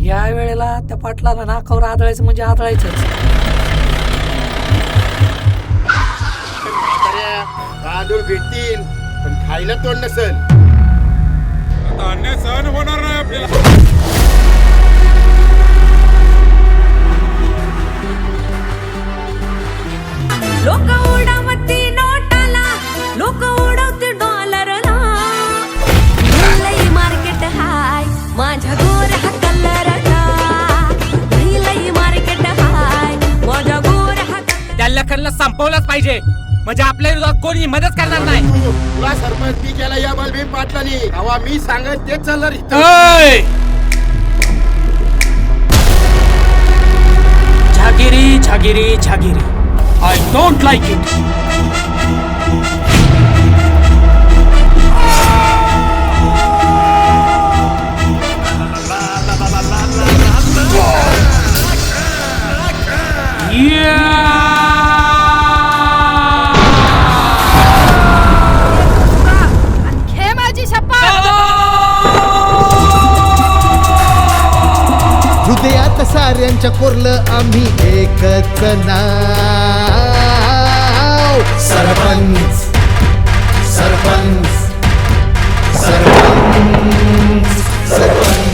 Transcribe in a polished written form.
या वेळेला त्या पाटलाला नाकावर आदळायचं म्हणजे आदळायचंच. तांदूळ भेटतील पण खायला तोंड नसेल. अन्य सहन होणार नाही आपल्याला. लोक उडवती नोटाला, लोक उडवते डॉलरला. लई मार्केट हाय माझ्या गोऱ्या कलरला. लई मार्केट हाय माझ्या गोऱ्या. त्या लखनला संपवलंच पाहिजे म्हणजे आपल्या विरोधात कोणी मदत करणार नाही. तुला सरपंच मी केला या बलभीम पाटलांनी. तेव्हा मी सांगत तेच चालणार इथं. झागिरी झागिरी झागिरी. I don't like it. हृदयात साऱ्यांच्या कोरलं आम्ही एकच नाव. सरपंच सरपंच सरपंच सरपंच.